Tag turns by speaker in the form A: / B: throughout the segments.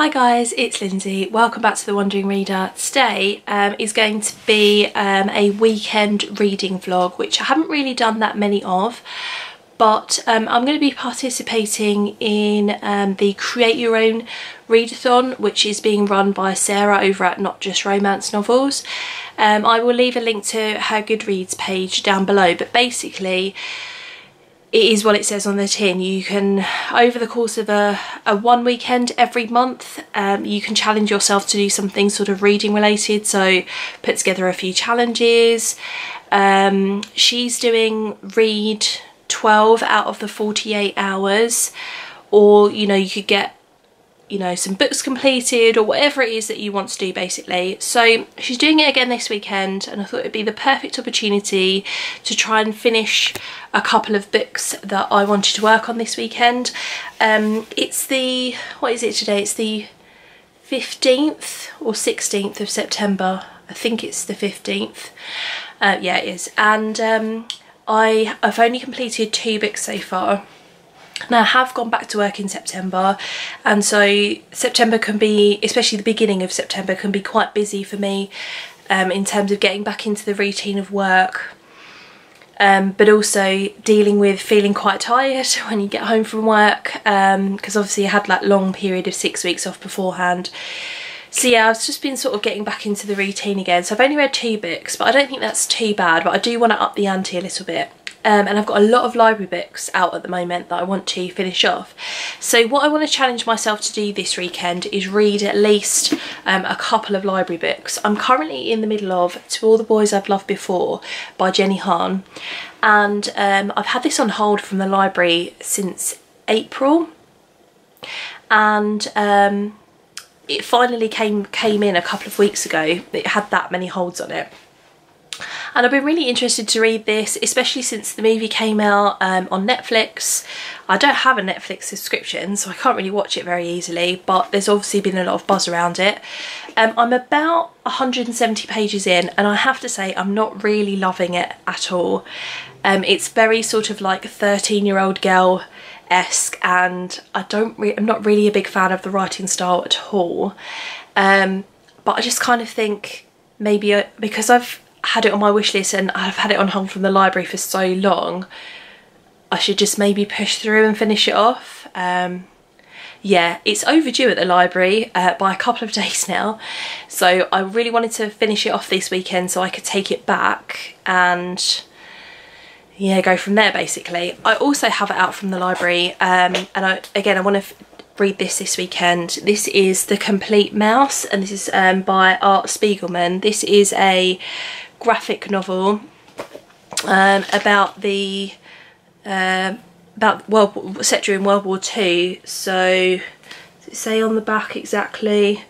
A: Hi guys, it's Lindsay. Welcome back to The Wandering Reader. Today is going to be a weekend reading vlog, which I haven't really done that many of, but I'm going to be participating in the Create Your Own Readathon, which is being run by Sarah over at Not Just Romance Novels. I will leave a link to her Goodreads page down below, but basically it is what it says on the tin. You can, over the course of a one weekend every month, you can challenge yourself to do something sort of reading related, so put together a few challenges. She's doing read 12 out of the 48 hours, or you know, you could get some books completed or whatever it is that you want to do basically. So she's doing it again this weekend, and I thought it'd be the perfect opportunity to try and finish a couple of books that I wanted to work on this weekend. It's the, what is it today? It's the 15th or 16th of September. I think it's the 15th. Yeah, it is. And I've only completed 2 books so far. Now I have gone back to work in September, and so September can be, especially the beginning of September, can be quite busy for me in terms of getting back into the routine of work, but also dealing with feeling quite tired when you get home from work, because obviously I had that long period of 6 weeks off beforehand. So yeah, I've just been sort of getting back into the routine again. So I've only read 2 books, but I don't think that's too bad, but I do want to up the ante a little bit. And I've got a lot of library books out at the moment that I want to finish off. So what I want to challenge myself to do this weekend is read at least a couple of library books. I'm currently in the middle of To All the Boys I've Loved Before by Jenny Han, and I've had this on hold from the library since April, and it finally came in a couple of weeks ago. It had that many holds on it. And I've been really interested to read this, especially since the movie came out on Netflix. I don't have a Netflix subscription, so I can't really watch it very easily, but there's obviously been a lot of buzz around it. I'm about 170 pages in, and I have to say I'm not really loving it at all. It's very sort of like 13-year-old girl-esque, and I'm not really a big fan of the writing style at all. But I just kind of think maybe because I've had it on my wish list and I've had it on hold from the library for so long, I should just maybe push through and finish it off. Yeah, it's overdue at the library by a couple of days now, so I really wanted to finish it off this weekend so I could take it back and yeah, go from there basically. I also have it out from the library, and I want to read this weekend. This is The Complete Mouse, and this is by Art Spiegelman. This is a graphic novel about the set during World War II. So does it say on the back exactly?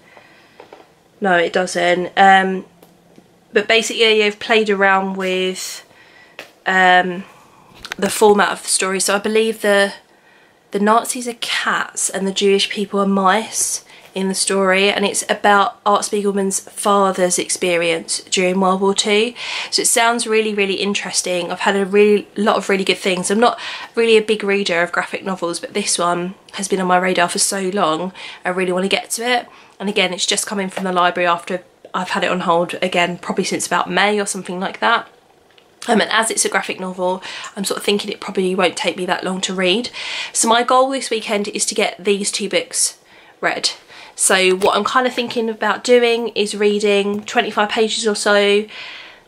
A: No, it doesn't. But basically you've played around with the format of the story. So I believe the Nazis are cats and the Jewish people are mice in the story, and it's about Art Spiegelman's father's experience during World War II. So it sounds really, really interesting. I've had a lot of really good things. I'm not really a big reader of graphic novels, but this one has been on my radar for so long. I really want to get to it. And again, it's just coming from the library after I've had it on hold again, probably since about May or something like that. And as it's a graphic novel, I'm sort of thinking it probably won't take me that long to read. So my goal this weekend is to get these 2 books read. So what I'm kind of thinking about doing is reading 25 pages or so,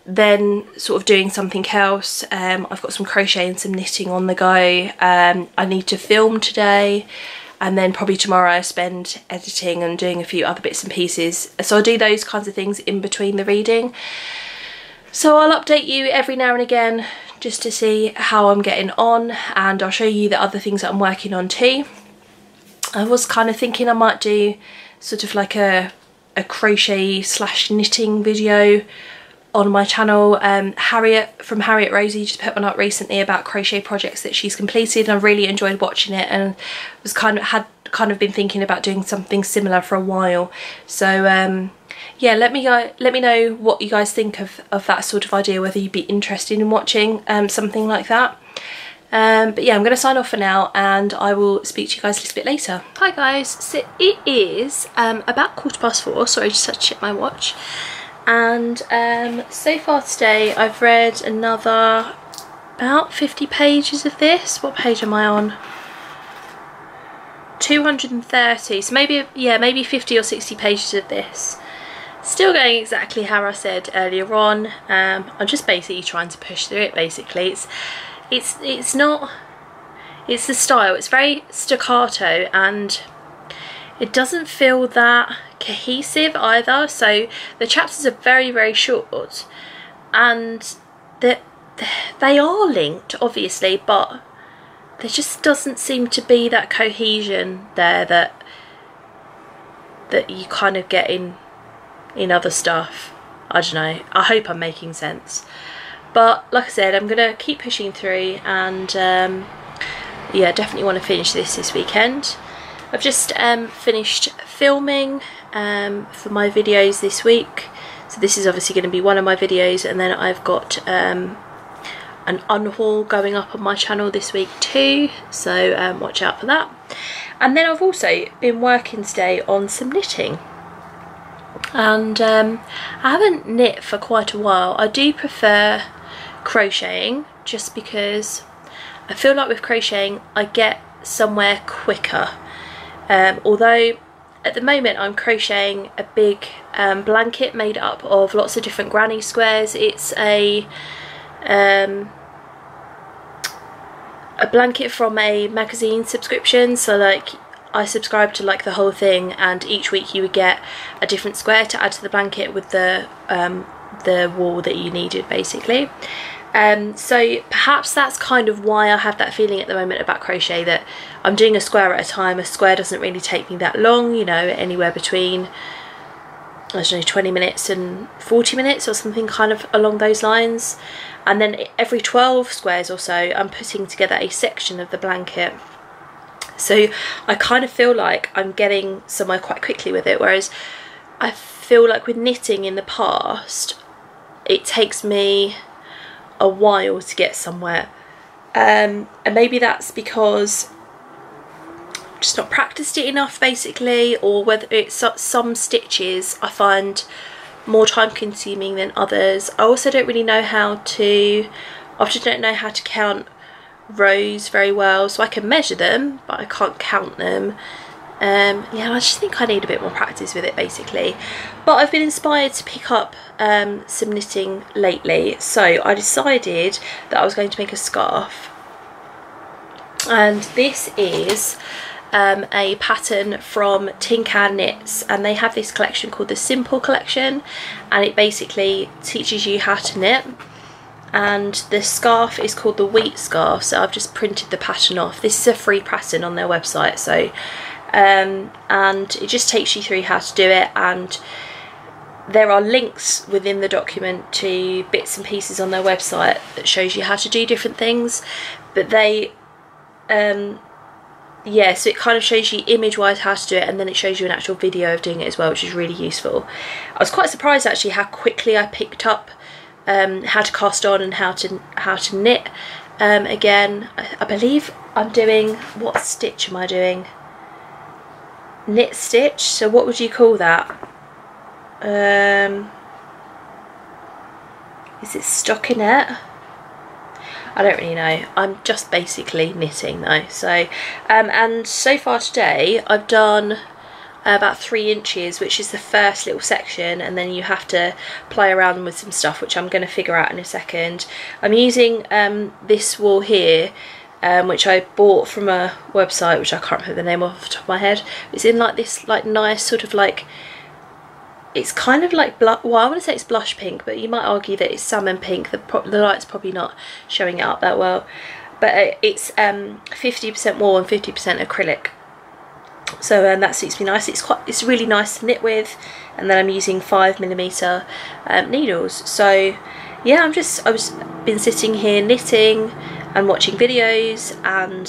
A: then sort of doing something else. I've got some crochet and some knitting on the go. I need to film today, and then probably tomorrow I spend editing and doing a few other bits and pieces. So I'll do those kinds of things in between the reading. So I'll update you every now and again just to see how I'm getting on, and I'll show you the other things that I'm working on too. I was kind of thinking I might do sort of like a crochet / knitting video on my channel. Harriet from Harriet Rosie just put one up recently about crochet projects that she's completed, and I really enjoyed watching it, and was kind of been thinking about doing something similar for a while. So yeah, let me know what you guys think of that sort of idea, whether you'd be interested in watching something like that. But yeah, I'm going to sign off for now, and I will speak to you guys a little bit later. Hi guys, so it is about 4:15, sorry, just had to check my watch. And so far today I've read another about 50 pages of this. What page am I on? 230, so maybe, yeah, maybe 50 or 60 pages of this. Still going exactly how I said earlier on. I'm just basically trying to push through it. Basically, it's not, it's the style, it's very staccato, and it doesn't feel that cohesive either. So the chapters are very, very short, and they are linked obviously, but there just doesn't seem to be that cohesion there that you kind of get in other stuff. I don't know, I hope I'm making sense. But like I said, I'm gonna keep pushing through, and yeah, definitely want to finish this weekend. I've just finished filming for my videos this week, so this is obviously going to be one of my videos, and then I've got an unhaul going up on my channel this week too, so watch out for that. And then I've also been working today on some knitting, and I haven't knit for quite a while. I do prefer crocheting, just because I feel like with crocheting I get somewhere quicker. Although at the moment I'm crocheting a big blanket made up of lots of different granny squares. It's a blanket from a magazine subscription, so like I subscribed to like the whole thing, and each week you would get a different square to add to the blanket with the wool that you needed basically. So perhaps that's kind of why I have that feeling at the moment about crochet, that I'm doing a square at a time. A square doesn't really take me that long, you know, anywhere between, I don't know, 20 minutes and 40 minutes or something kind of along those lines. And then every 12 squares or so I'm putting together a section of the blanket. So I kind of feel like I'm getting somewhere quite quickly with it, whereas I feel like with knitting in the past it takes me a while to get somewhere, and maybe that's because I've just not practiced it enough basically, or whether it's some stitches I find more time consuming than others. I also don't really know how to, I often don't know how to count rows very well, so I can measure them but I can't count them. Yeah, I just think I need a bit more practice with it basically. But I've been inspired to pick up some knitting lately, so I decided that I was going to make a scarf, and this is a pattern from Tin Can Knits, and they have this collection called the Simple collection, and it basically teaches you how to knit. And the scarf is called the Wheat Scarf, so I've just printed the pattern off. This is a free pattern on their website, so and it just takes you through how to do it, and there are links within the document to bits and pieces on their website that shows you how to do different things. But they yeah, so it kind of shows you image wise how to do it, and then it shows you an actual video of doing it as well, which is really useful. I was quite surprised actually how quickly I picked up how to cast on and how to knit. Again, I believe I'm doing, what stitch am I doing? Knit stitch, so what would you call that? Is it stockinette? I don't really know. I'm just basically knitting though. So and so far today I've done about 3 inches, which is the first little section, and then you have to play around with some stuff which I'm going to figure out in a second. I'm using this wool here, which I bought from a website which I can't remember the name off the top of my head. It's in like this like nice sort of like, it's kind of like well, I want to say it's blush pink, but you might argue that it's salmon pink. The light's probably not showing it up that well, but it's 50% wool and 50% acrylic, so that suits me nice. It's really nice to knit with, and then I'm using 5mm needles. So yeah, I've been sitting here knitting and watching videos, and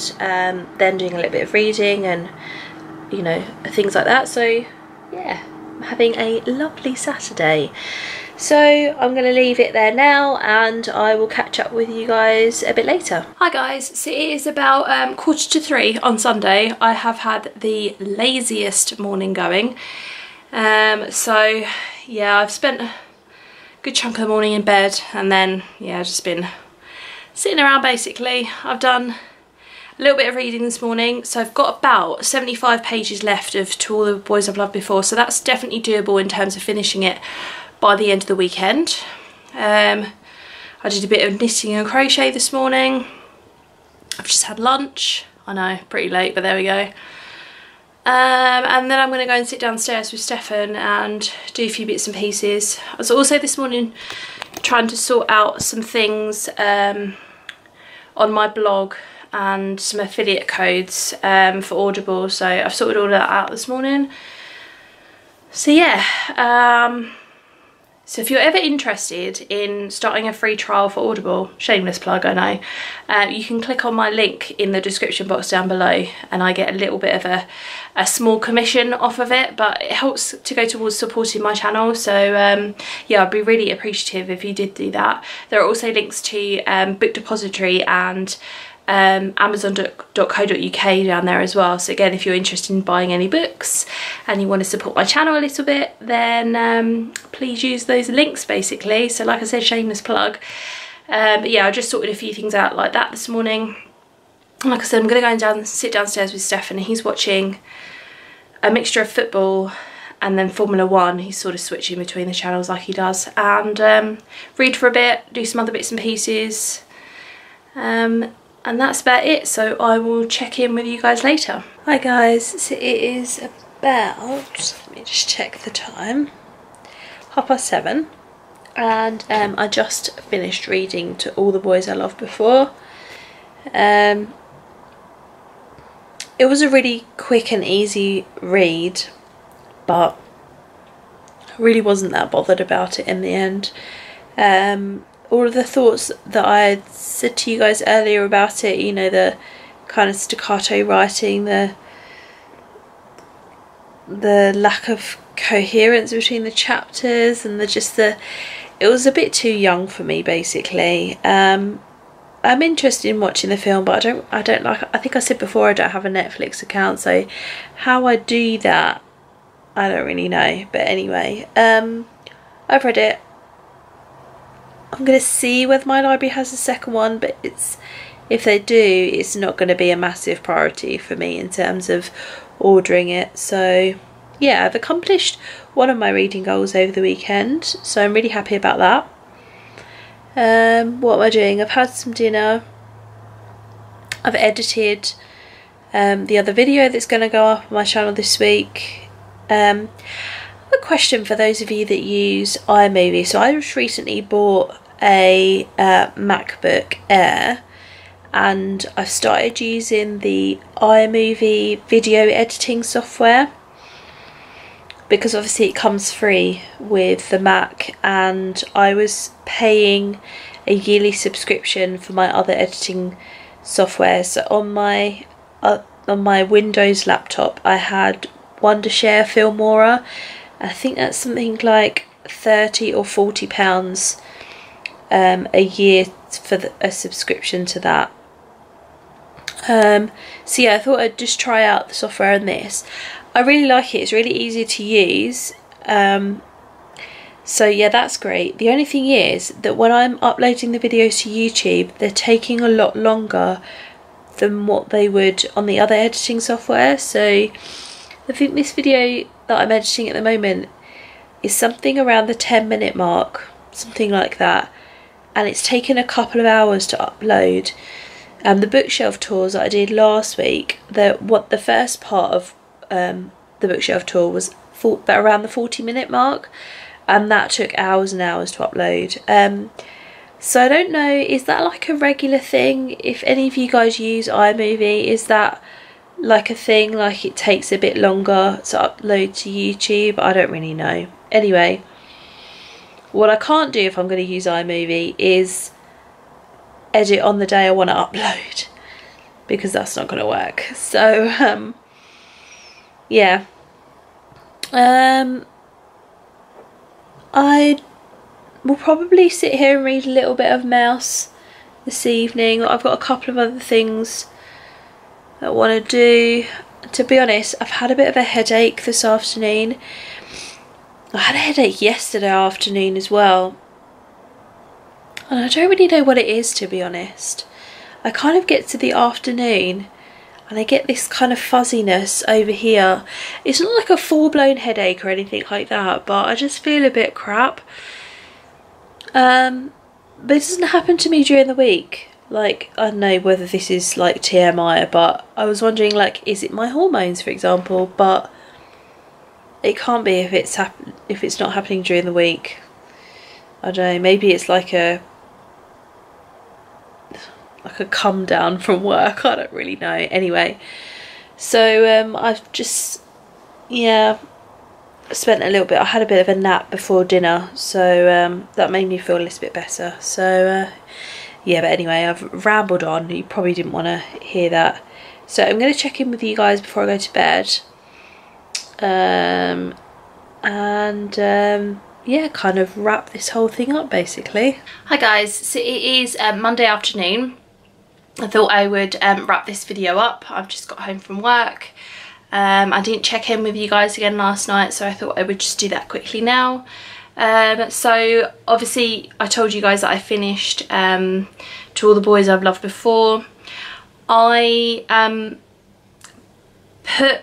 A: then doing a little bit of reading and, you know, things like that. So yeah, I'm having a lovely Saturday. So I'm going to leave it there now and I will catch up with you guys a bit later. Hi guys, so it is about 2:45 on Sunday. I have had the laziest morning going. So yeah, I've spent a good chunk of the morning in bed and then yeah, just been sitting around basically. I've done a little bit of reading this morning, so I've got about 75 pages left of To All the Boys I've Loved Before, so that's definitely doable in terms of finishing it by the end of the weekend. I did a bit of knitting and crochet this morning. I've just had lunch. I know, pretty late, but there we go. And then I'm going to go and sit downstairs with Stefan and do a few bits and pieces. I was also this morning trying to sort out some things on my blog and some affiliate codes for Audible, so I've sorted all that out this morning. So yeah, so if you're ever interested in starting a free trial for Audible, shameless plug I know, you can click on my link in the description box down below and I get a little bit of a small commission off of it, but it helps to go towards supporting my channel. So yeah, I'd be really appreciative if you did do that. There are also links to Book Depository and amazon.co.uk down there as well. So again, if you're interested in buying any books and you want to support my channel a little bit, then please use those links basically. So like I said, shameless plug. But yeah, I just sorted a few things out like that this morning. Like I said, I'm going to go and sit downstairs with Stefan. He's watching a mixture of football and then Formula 1. He's sort of switching between the channels like he does, and read for a bit, do some other bits and pieces. And that's about it, so I will check in with you guys later. Hi guys, so it is about, let me just check the time, 7:30, and I just finished reading To All the Boys I Loved Before. It was a really quick and easy read, but I really wasn't that bothered about it in the end. All of the thoughts that I had said to you guys earlier about it, you know, the kind of staccato writing, the lack of coherence between the chapters, and it was a bit too young for me basically. I'm interested in watching the film, but I don't like, I think I said before I don't have a Netflix account, so how I do that I don't really know. But anyway, I've read it. I'm going to see whether my library has a second one, but if they do, it's not going to be a massive priority for me in terms of ordering it. So yeah, I've accomplished one of my reading goals over the weekend, so I'm really happy about that. What am I doing? I've had some dinner. I've edited the other video that's going to go up on my channel this week. A question for those of you that use iMovie. So I just recently bought a MacBook Air and I've started using the iMovie video editing software because obviously it comes free with the Mac, and I was paying a yearly subscription for my other editing software. So on my Windows laptop I had Wondershare Filmora. I think that's something like £30 or £40 a year for a subscription to that. So yeah, I thought I'd just try out the software on this. I really like it. It's really easy to use. So yeah, that's great. The only thing is that when I'm uploading the videos to YouTube, they're taking a lot longer than what they would on the other editing software. So I think this video that I'm editing at the moment is something around the 10-minute mark, something like that, and it's taken a couple of hours to upload. The bookshelf tours that I did last week, the first part of the bookshelf tour was around the 40-minute mark, and that took hours and hours to upload. So I don't know, is that like a regular thing? If any of you guys use iMovie, is that like a thing, like it takes a bit longer to upload to YouTube? I don't really know. Anyway, what I can't do if I'm going to use iMovie is edit on the day I want to upload, because that's not going to work. So yeah, I we'll probably sit here and read a little bit of Mouse this evening. I've got a couple of other things that I want to do. To be honest, I've had a bit of a headache this afternoon. I had a headache yesterday afternoon as well. And I don't really know what it is, to be honest. I kind of get to the afternoon and I get this kind of fuzziness over here. It's not like a full-blown headache or anything like that, but I just feel a bit crap. But it doesn't happen to me during the week. Like, I don't know whether this is like TMI, but I was wondering, like, is it my hormones, for example? But it can't be if it's not happening during the week. I don't know, maybe it's like a come down from work, I don't really know. Anyway, so I've just, yeah, spent a little bit, I had a bit of a nap before dinner, so that made me feel a little bit better. So yeah, but anyway, I've rambled on. You probably didn't want to hear that, so I'm going to check in with you guys before I go to bed, yeah, kind of wrap this whole thing up basically. Hi guys, so it is Monday afternoon. I thought I would wrap this video up. I've just got home from work. I didn't check in with you guys again last night, so I thought I would just do that quickly now. So obviously I told you guys that I finished To All the Boys I've Loved Before. I put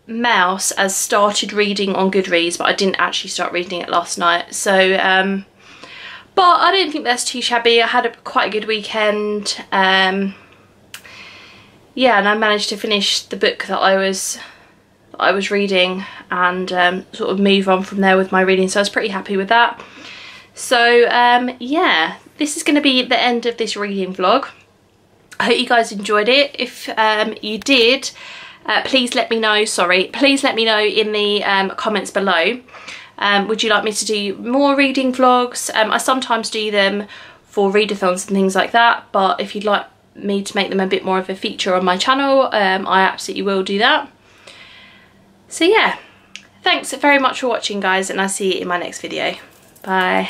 A: Mouse as started reading on Goodreads, but I didn't actually start reading it last night. So but I don't think that's too shabby. I had quite a good weekend. Yeah, and I managed to finish the book that I was reading and sort of move on from there with my reading. So I was pretty happy with that. So yeah, this is going to be the end of this reading vlog. I hope you guys enjoyed it. If you did, please let me know. Please let me know in the comments below. Would you like me to do more reading vlogs? I sometimes do them for readathons and things like that, but if you'd like me to make them a bit more of a feature on my channel, I absolutely will do that. So yeah, thanks very much for watching guys, and I'll see you in my next video. Bye.